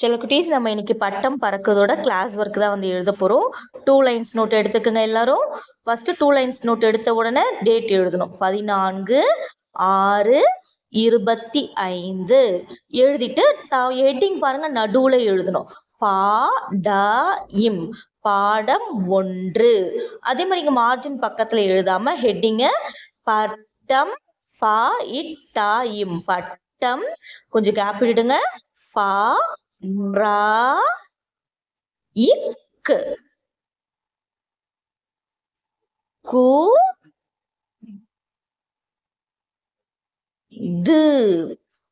சில குட்டீஸ் நம்ம இன்னைக்கு பட்டம் பறக்குதோட கிளாஸ் ஒர்க் தான் வந்து எழுத போகிறோம். 2 லைன்ஸ் நோட் எடுத்துக்கோங்க எல்லாரும். ஃபஸ்ட்டு 2 லைன்ஸ் நோட் எடுத்த உடனே டேட் எழுதணும். 14/6/25 எழுதிட்டு ஹெட்டிங் பாருங்கள் நடுவில் எழுதணும். பாடம் பாடம் 1. அதே மாதிரி இங்கே மார்ஜின் பக்கத்தில் எழுதாமல் ஹெட்டிங்கை பட்டம் பட்டம் கொஞ்சம் கேப் விடுங்க. இக்கு கு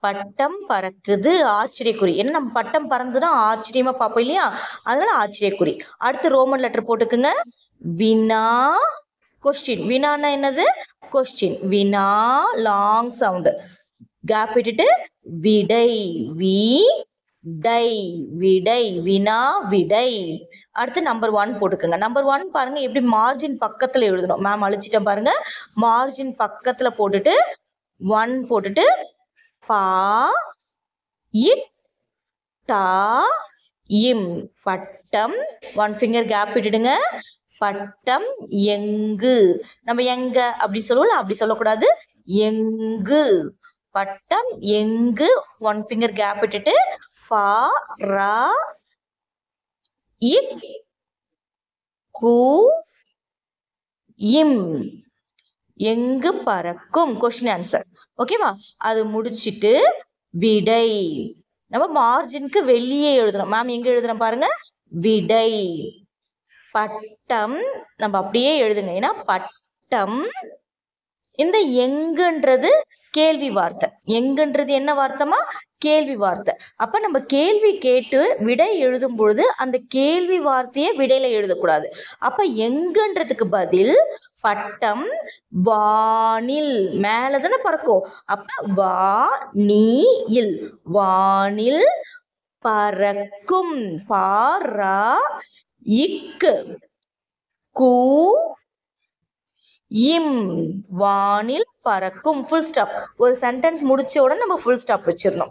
பட்டம் பறக்குது ஆச்சரியக்குறி. ஏன்னா நம்ம பட்டம் பறந்துதான் ஆச்சரியமா பார்ப்போம் இல்லையா, அதனால ஆச்சரியக்குறி. அடுத்து ரோமன் லெட்டர் போட்டுக்குங்க. வினா கொஸ்டின். வினான்னா என்னது? கொஸ்டின். வினா லாங் சவுண்டு கேப் விட்டுட்டு விடை விடை வினா விடை. அடுத்து நம்பர் 1 போட்டுக்கோங்க. நம்பர் 1 பாருங்க எப்படி மார்ஜின் பக்கத்துல எழுதணும். மேம் அழிச்சிட்டேன் பாருங்க. மார்ஜின் பக்கத்துல போட்டுட்டு 1 போட்டுட்டு பட்டம் 1 ஃபிங்கர் கேப் விட்டுடுங்க. பட்டம் எங்கு. நம்ம எங்க அப்படி சொல்லுவோம்ல, அப்படி சொல்லக்கூடாது. எங்கு பட்டம் எங்கு 1 ஃபிங்கர் கேப் விட்டுட்டு எங்கு பறக்கும். Question answer. ஓகேவா? அது முடிச்சிட்டு விடை நம்ம மார்ஜினுக்கு வெளியே எழுதணும். மேம் எங்க எழுதுறோம் பாருங்க. விடை பட்டம் நம்ம அப்படியே எழுதுங்க. ஏன்னா பட்டம் இந்த எங்குன்றது கேள்வி வார்த்தை. எங்குன்றது என்ன வார்த்தைமா? கேள்வி வார்த்தை. அப்ப நம்ம கேள்வி கேட்டு விடை எழுதும் பொழுது அந்த கேள்வி வார்த்தையை விடையில எழுதக்கூடாது. அப்ப எங்குன்றதுக்கு பதில் பட்டம் வானில் மேல தானே பறக்கும். அப்ப வானில் பறக்கும். வானில் பறக்கும். Full stop. ஒரு சென்டென்ஸ் முடிச்ச உடனே நம்ம ஃபுல் ஸ்டாப் வச்சிடணும்.